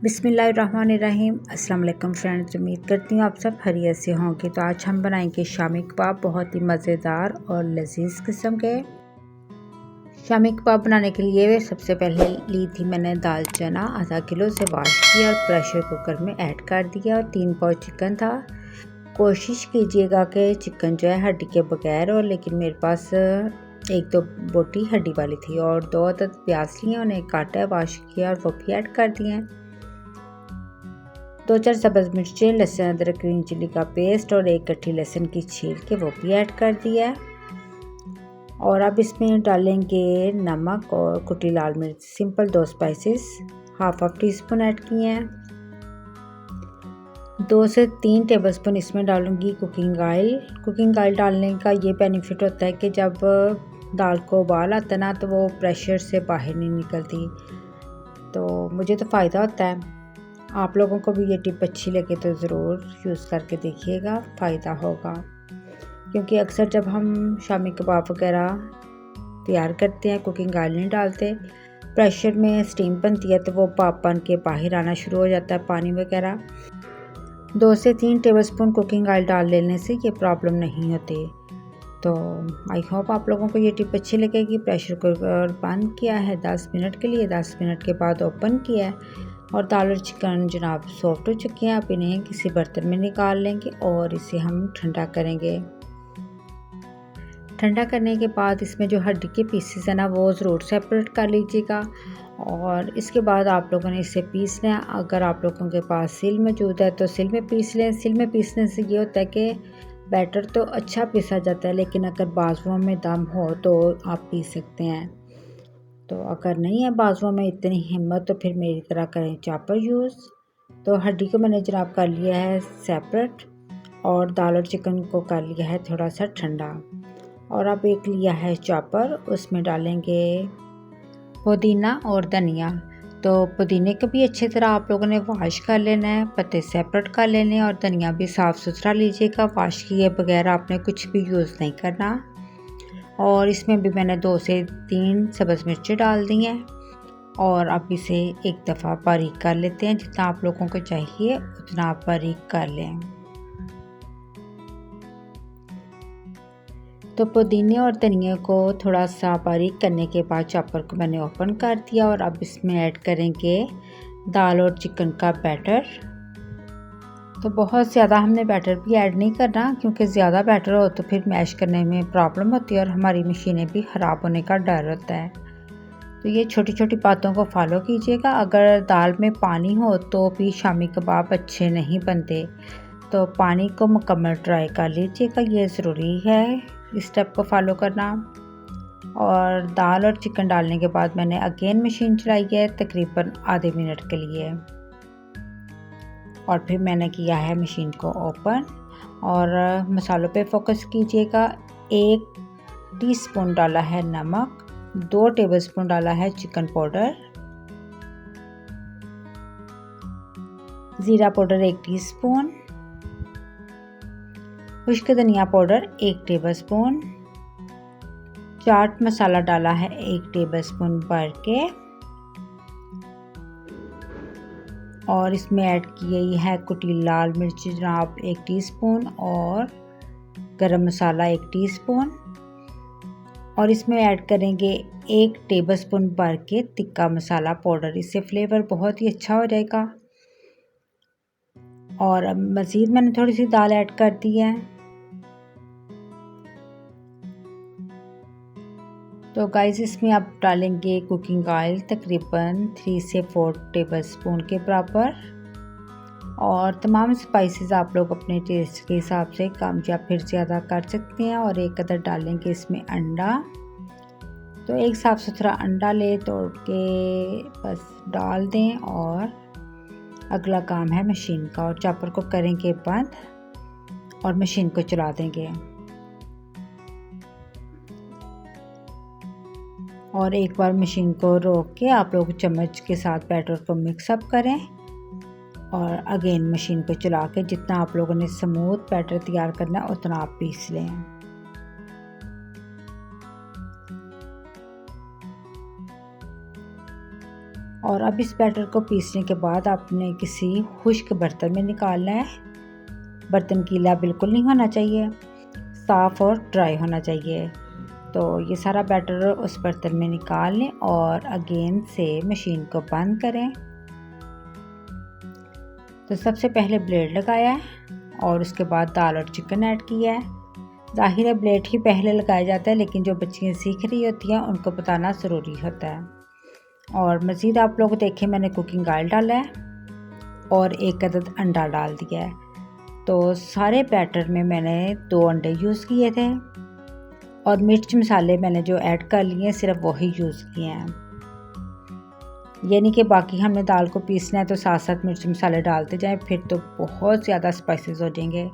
बिस्मिल्लाहिर्रहमानिर्रहीम। अस्सलाम वालेकुम फ्रेंड्स, उम्मीद करती हूँ आप सब खैरियत से होंगे। तो आज हम बनाएंगे शामी कबाब, बहुत ही मज़ेदार और लजीज किस्म के। शामी कबाब बनाने के लिए सबसे पहले ली थी मैंने दाल चना, आधा किलो से वॉश किया और प्रेशर कुकर में ऐड कर दिया। और 3 पाव चिकन था। कोशिश कीजिएगा कि चिकन जो है हड्डी के बगैर हो, लेकिन मेरे पास एक दो बोटी हड्डी वाली थी। और 2 अदद प्याज लिए, उन्हें काटा, वॉश किया और वो भी ऐड कर दिए हैं। 2-4 सब्ज़ मिर्चें, लहसुन अदरक ग्रीन चिली का पेस्ट और 1 कट्टी लहसुन की छील के वो भी ऐड कर दिया है। और अब इसमें डालेंगे नमक और कुटी लाल मिर्च, simple 2 spices half tea spoon add किए हैं। 2 से 3 टेबलस्पून इसमें डालूंगी कुकिंग ऑयल। कुकिंग ऑयल डालने का ये बेनिफिट होता है कि जब दाल को उबाल आता है ना, तो वो प्रेशर से बाहर नहीं निकलती। तो मुझे तो फ़ायदा होता है। आप लोगों को भी ये टिप अच्छी लगे तो ज़रूर यूज़ करके देखिएगा, फ़ायदा होगा। क्योंकि अक्सर जब हम शामी कबाब वगैरह तैयार करते हैं, कुकिंग ऑयल नहीं डालते, प्रेशर में स्टीम बनती है तो वो भाप बन के बाहर आना शुरू हो जाता है, पानी वगैरह। 2 से 3 टेबलस्पून कुकिंग ऑयल डाल लेने से ये प्रॉब्लम नहीं होती। तो आई होप आप लोगों को ये टिप अच्छी लगेगी। प्रेशर कुकर बंद किया है 10 मिनट के लिए। 10 मिनट के बाद ओपन किया है और दाल और चिकन जनाब सॉफ्ट हो चुके हैं। आप इन्हें किसी बर्तन में निकाल लेंगे और इसे हम ठंडा करेंगे। ठंडा करने के बाद इसमें जो हड्डी के पीसेस हैं ना, वो ज़रूर सेपरेट कर लीजिएगा। और इसके बाद आप लोगों ने इसे पीसना है। अगर आप लोगों के पास सिल मौजूद है तो सिल में पीस लें। सिल में पीसने से ये होता है कि बैटर तो अच्छा पीसा जाता है, लेकिन अगर बाजुओं में दम हो तो आप पीस सकते हैं। तो अगर नहीं है बाजुओं में इतनी हिम्मत तो फिर मेरी तरह करें चॉपर यूज़। तो हड्डी को मैंने जनाब कर लिया है सेपरेट और दाल और चिकन को कर लिया है थोड़ा सा ठंडा। और अब एक लिया है चॉपर, उसमें डालेंगे पुदीना और धनिया। तो पुदीने को भी अच्छी तरह आप लोगों ने वॉश कर लेना है, पत्ते सेपरेट कर लेने हैं और धनिया भी साफ़ सुथरा लीजिएगा। वॉश किए बगैर आपने कुछ भी यूज़ नहीं करना। और इसमें भी मैंने 2 से 3 सब्ज़ मिर्चें डाल दी हैं। और अब इसे एक दफ़ा बारीक कर लेते हैं। जितना आप लोगों को चाहिए उतना आप बारीक कर लें। तो पुदीने और धनिया को थोड़ा सा बारीक करने के बाद चॉपर को मैंने ओपन कर दिया। और अब इसमें ऐड करेंगे दाल और चिकन का बैटर। तो बहुत ज़्यादा हमने बैटर भी ऐड नहीं करना, क्योंकि ज़्यादा बैटर हो तो फिर मैश करने में प्रॉब्लम होती है और हमारी मशीनें भी ख़राब होने का डर होता है। तो ये छोटी छोटी बातों को फॉलो कीजिएगा। अगर दाल में पानी हो तो भी शामी कबाब अच्छे नहीं बनते। तो पानी को मुकम्मल ड्राई कर लीजिएगा, ये ज़रूरी है इस स्टेप को फॉलो करना। और दाल और चिकन डालने के बाद मैंने अगेन मशीन चलाई है तकरीबन आधे मिनट के लिए। और फिर मैंने किया है मशीन को ओपन। और मसालों पे फोकस कीजिएगा। 1 टीस्पून डाला है नमक, 2 टेबलस्पून डाला है चिकन पाउडर, ज़ीरा पाउडर 1 टीस्पून, खुश्क धनिया पाउडर 1 टेबलस्पून, चाट मसाला डाला है 1 टेबलस्पून भर के। और इसमें ऐड की है कुटी लाल मिर्च जनाब 1 टीस्पून और गरम मसाला 1 टीस्पून। और इसमें ऐड करेंगे 1 टेबलस्पून भर के तिक्का मसाला पाउडर। इससे फ्लेवर बहुत ही अच्छा हो जाएगा। और अब मज़ीद मैंने थोड़ी सी दाल ऐड कर दी है। तो गाइस इसमें आप डालेंगे कुकिंग ऑयल तकरीबन 3 से 4 टेबलस्पून के बराबर। और तमाम स्पाइसेस आप लोग अपने टेस्ट के हिसाब से कम या फिर ज़्यादा कर सकते हैं। और 1 अदद डालेंगे इसमें अंडा। तो एक साफ़ सुथरा अंडा ले तोड़ के बस डाल दें। और अगला काम है मशीन का। और चॉपर को करेंगे बंद और मशीन को चला देंगे। और एक बार मशीन को रोक के आप लोग चम्मच के साथ बैटर को मिक्सअप करें। और अगेन मशीन को चला के जितना आप लोगों ने स्मूथ बैटर तैयार करना है उतना आप पीस लें। और अब इस बैटर को पीसने के बाद आपने किसी खुश्क बर्तन में निकालना है। बर्तन गीला बिल्कुल नहीं होना चाहिए, साफ़ और ड्राई होना चाहिए। तो ये सारा बैटर उस बर्तन में निकाल लें और अगेन से मशीन को बंद करें। तो सबसे पहले ब्लेड लगाया है और उसके बाद दाल और चिकन ऐड किया है। ज़ाहिर है ब्लेड ही पहले लगाया जाता है, लेकिन जो बच्चियाँ सीख रही होती हैं उनको बताना ज़रूरी होता है। और मज़ीद आप लोग देखें, मैंने कुकिंग ऑयल डाला है और 1 अदद अंडा डाल दिया है। तो सारे बैटर में मैंने 2 अंडे यूज़ किए थे और मिर्च मसाले मैंने जो ऐड कर लिए हैं सिर्फ वही यूज़ किए हैं। यानी कि बाकी हमने दाल को पीसना है तो साथ साथ मिर्च मसाले डालते जाएं, फिर तो बहुत ज़्यादा स्पाइसेस हो जाएंगे।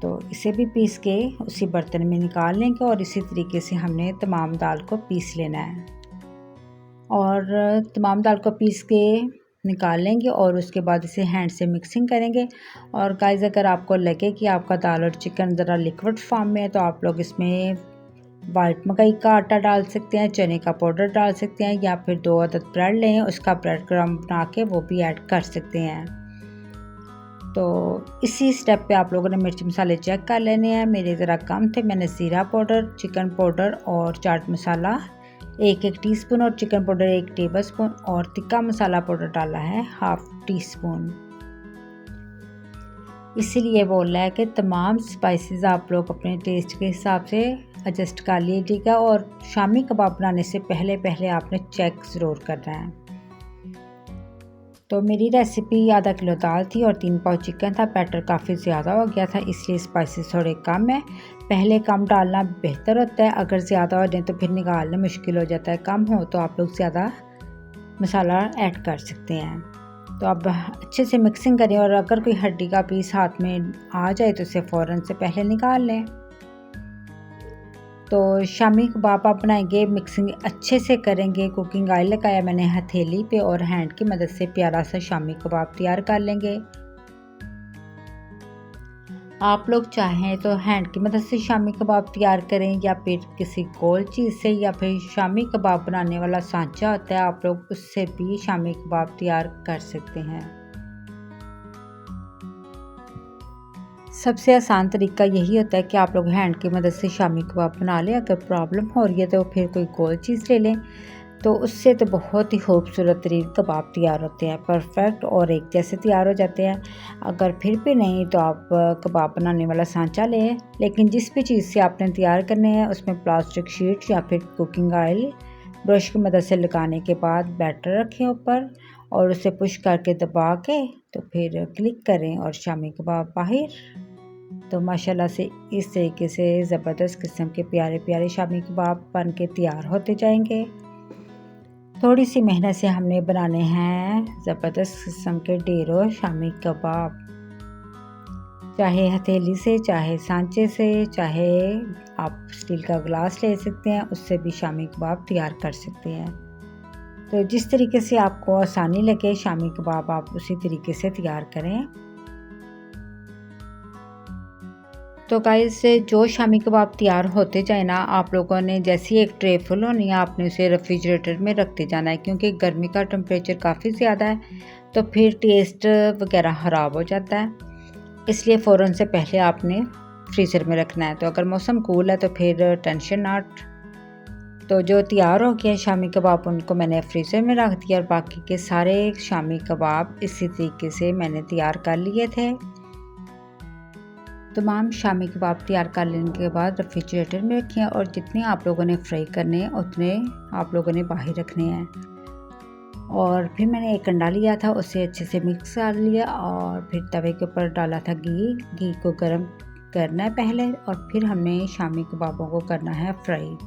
तो इसे भी पीस के उसी बर्तन में निकाल लेंगे और इसी तरीके से हमने तमाम दाल को पीस लेना है। और तमाम दाल को पीस के निकाल लेंगे और उसके बाद इसे हैंड से मिक्सिंग करेंगे। और गाइस, अगर आपको लगे कि आपका दाल और चिकन ज़रा लिक्विड फॉर्म में है तो आप लोग इसमें वाइट मकई का आटा डाल सकते हैं, चने का पाउडर डाल सकते हैं, या फिर 2 अदद ब्रेड लें, उसका ब्रेड क्रम्ब बना के वो भी ऐड कर सकते हैं। तो इसी स्टेप पे आप लोगों ने मिर्च मसाले चेक कर लेने हैं। मेरे ज़रा कम थे, मैंने ज़ीरा पाउडर, चिकन पाउडर और चाट मसाला 1-1 टीस्पून और चिकन पाउडर 1 टेबलस्पून और तिक्का मसाला पाउडर डाला है 1/2 टीस्पून। इसीलिए बोल रहा है कि तमाम स्पाइसेस आप लोग अपने टेस्ट के हिसाब से एडजस्ट कर लीजिएगा और शामी कबाब बनाने से पहले आपने चेक ज़रूर करना है। तो मेरी रेसिपी आधा किलो दाल थी और 3 पाव चिकन था। बैटर काफ़ी ज़्यादा हो गया था, इसलिए स्पाइसेस थोड़े कम है। पहले कम डालना बेहतर होता है, अगर ज़्यादा हो जाए तो फिर निकालना मुश्किल हो जाता है। कम हो तो आप लोग ज़्यादा मसाला ऐड कर सकते हैं। तो अब अच्छे से मिक्सिंग करें और अगर कोई हड्डी का पीस हाथ में आ जाए तो उसे फ़ौरन से पहले निकाल लें। तो शामी कबाब आप बनाएंगे, मिक्सिंग अच्छे से करेंगे। कुकिंग ऑयल लगाया मैंने हथेली पे और हैंड की मदद से प्यारा सा शामी कबाब तैयार कर लेंगे। आप लोग चाहें तो हैंड की मदद से शामी कबाब तैयार करें या फिर किसी गोल चीज़ से, या फिर शामी कबाब बनाने वाला सांचा होता है, आप लोग उससे भी शामी कबाब तैयार कर सकते हैं। सबसे आसान तरीका यही होता है कि आप लोग हैंड की मदद से शामी कबाब बना लें। अगर प्रॉब्लम हो रही है तो फिर कोई गोल चीज़ ले लें, तो उससे तो बहुत ही खूबसूरत तरीन कबाब तैयार होते हैं, परफेक्ट और एक जैसे तैयार हो जाते हैं। अगर फिर भी नहीं तो आप कबाब बनाने वाला सांचा लें, लेकिन जिस भी चीज़ से आपने तैयार करने हैं उसमें प्लास्टिक शीट या फिर कुकिंग ऑयल ब्रश की मदद से लगाने के बाद बैटर रखें ऊपर और उसे पुश करके दबा के तो फिर क्लिक करें और शामी कबाब बाहर। तो माशाल्लाह से इस तरीके से ज़बरदस्त किस्म के प्यारे प्यारे शामी कबाब बन के तैयार होते जाएंगे। थोड़ी सी मेहनत से हमने बनाने हैं ज़बरदस्त किस्म के ढेरों शामी कबाब, चाहे हथेली से, चाहे सांचे से, चाहे आप स्टील का गिलास ले सकते हैं, उससे भी शामी कबाब तैयार कर सकते हैं। तो जिस तरीके से आपको आसानी लगे शामी कबाब आप उसी तरीके से तैयार करें। तो गाइस, जो शामी कबाब तैयार होते जाए ना, आप लोगों ने जैसी एक ट्रे फुल होनी है आपने उसे रेफ्रिजरेटर में रखते जाना है, क्योंकि गर्मी का टेम्परेचर काफ़ी ज़्यादा है तो फिर टेस्ट वगैरह ख़राब हो जाता है। इसलिए फ़ौरन से पहले आपने फ्रीज़र में रखना है। तो अगर मौसम कूल है तो फिर टेंशन नॉट। तो जो तैयार हो गया शामी कबाब उनको मैंने फ्रीज़र में रख दिया और बाकी के सारे शामी कबाब इसी तरीके से मैंने तैयार कर लिए थे। तमाम शामी कबाब तैयार कर लेने के बाद रेफ्रिजरेटर में रखें और जितने आप लोगों ने फ्राई करने हैं उतने आप लोगों ने बाहर रखने हैं। और फिर मैंने एक अंडा लिया था, उसे अच्छे से मिक्स कर लिया और फिर तवे के ऊपर डाला था घी को गर्म करना है पहले और फिर हमने शामी कबाबों को करना है फ्राई।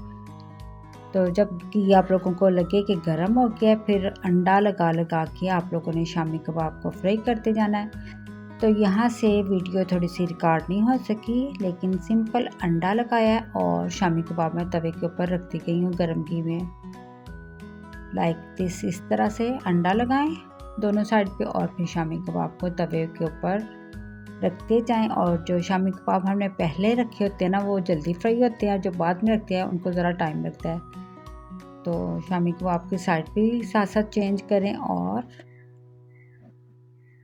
तो जब घी आप लोगों को लगे कि गर्म हो गया फिर अंडा लगा के आप लोगों ने शामी कबाब को फ्राई करते जाना है। तो यहाँ से वीडियो थोड़ी सी रिकॉर्ड नहीं हो सकी, लेकिन सिंपल अंडा लगाया और शामी कबाब में तवे के ऊपर रखती गई हूँ गर्म घी में, लाइक दिस। इस तरह से अंडा लगाएं दोनों साइड पे और फिर शामी कबाब को तवे के ऊपर रखते जाएं। और जो शामी कबाब हमने पहले रखे होते हैं ना वो जल्दी फ्राई होते हैं, जो बाद में रखते हैं उनको ज़रा टाइम लगता है। तो शामी कबाब की साइड भी साथ साथ चेंज करें और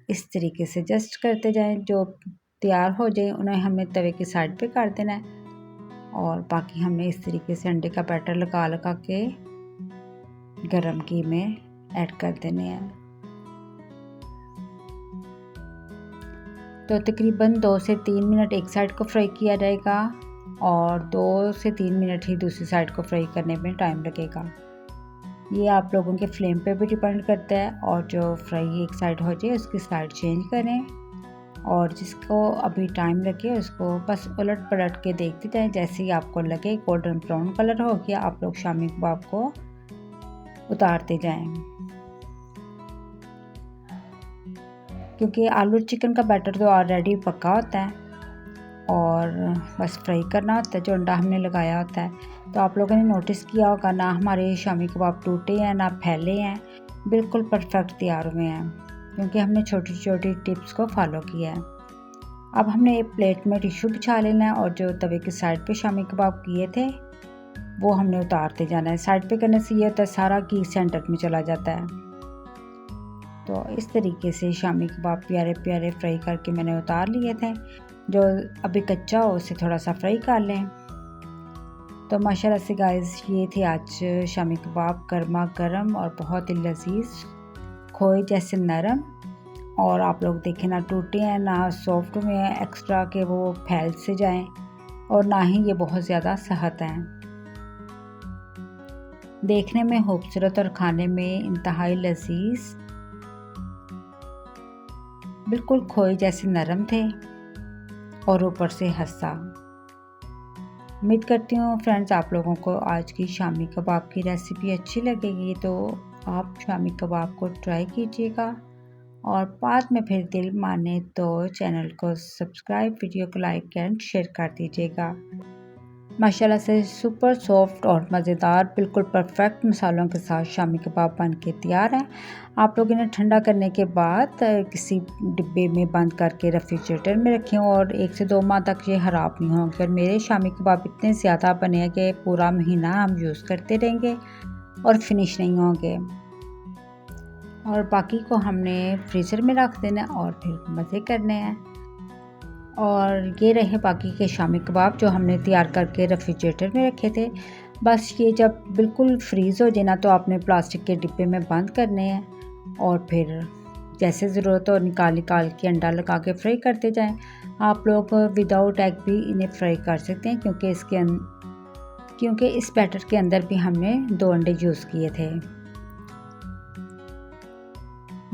इस तरीके से जस्ट करते जाएं। जो तैयार हो जाए उन्हें हमें तवे की साइड पे कर देना है और बाकी हमने इस तरीके से अंडे का बैटर लगा के गरम घी में ऐड कर देने हैं। तो तकरीबन 2 से 3 मिनट एक साइड को फ्राई किया जाएगा और 2 से 3 मिनट ही दूसरी साइड को फ्राई करने में टाइम लगेगा। ये आप लोगों के फ्लेम पे भी डिपेंड करता है और जो फ्राई एक साइड हो जाए उसकी साइड चेंज करें और जिसको अभी टाइम लगे उसको बस उलट पलट के देखते जाएं। जैसे ही आपको लगे गोल्डन ब्राउन कलर हो गया आप लोग शामी कबाब को उतारते जाएं, क्योंकि आलू चिकन का बैटर तो ऑलरेडी पका होता है और बस फ्राई करना होता है जो अंडा हमने लगाया होता है। तो आप लोगों ने नोटिस किया होगा ना हमारे शामी कबाब टूटे हैं ना फैले हैं, बिल्कुल परफेक्ट तैयार हुए हैं क्योंकि हमने छोटी छोटी टिप्स को फॉलो किया है। अब हमने एक प्लेट में टिश्यू बिछा लेना है और जो तवे की साइड पे शामी कबाब किए थे वो हमने उतारते जाना है। साइड पे करने से ये होता है सारा घी सेंटर में चला जाता है। तो इस तरीके से शामी कबाब प्यारे प्यारे फ्राई करके मैंने उतार लिए थे। जो अभी कच्चा हो उसे थोड़ा सा फ्राई कर लें। तो माशाल्लाह से गाइस ये थे आज शामी कबाब, गर्मा गर्म और बहुत ही लजीज, खोए जैसे नरम और आप लोग देखें ना टूटे हैं ना सॉफ्ट हुए हैं एक्स्ट्रा के वो फैल से जाएं और ना ही ये बहुत ज़्यादा सख्त हैं। देखने में खूबसूरत और खाने में इंतहाई लजीज, बिल्कुल खोए जैसे नरम थे और ऊपर से हंसा। उम्मीद करती हूँ फ्रेंड्स आप लोगों को आज की शामी कबाब की रेसिपी अच्छी लगेगी। तो आप शामी कबाब को ट्राई कीजिएगा और बाद में फिर दिल माने तो चैनल को सब्सक्राइब, वीडियो को लाइक एंड शेयर कर दीजिएगा। माशाल्लाह से सुपर सॉफ्ट और मज़ेदार बिल्कुल परफेक्ट मसालों के साथ शामी कबाब बन के तैयार है। आप लोग इन्हें ठंडा करने के बाद किसी डिब्बे में बंद करके रेफ्रिजरेटर में रखें और 1 से 2 माह तक ये ख़राब नहीं होंगे। और मेरे शामी कबाब इतने ज़्यादा बने हैं कि पूरा महीना हम यूज़ करते रहेंगे और फिनिश नहीं होंगे। और बाकी को हमने फ्रीज़र में रख देना और फिर मज़े करने हैं। और ये रहे बाकी के शामी कबाब जो हमने तैयार करके रेफ्रिजरेटर में रखे थे। बस ये जब बिल्कुल फ्रीज़ हो जाए ना तो आपने प्लास्टिक के डिब्बे में बंद करने हैं और फिर जैसे ज़रूरत हो निकाल के अंडा लगा के फ्राई करते जाएं। आप लोग विदाउट एग भी इन्हें फ्राई कर सकते हैं क्योंकि इस बैटर के अंदर भी हमने 2 अंडे यूज़ किए थे।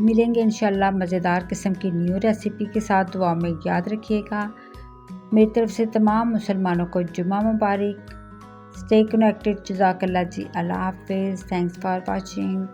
मिलेंगे इंशाल्लाह मज़ेदार किस्म की न्यू रेसिपी के साथ। दुआ में याद रखिएगा। मेरी तरफ से तमाम मुसलमानों को जुमा मुबारक। Stay connected. जज़ाकल्लाह जी। अल्लाह हाफ़िज़। Thanks for watching.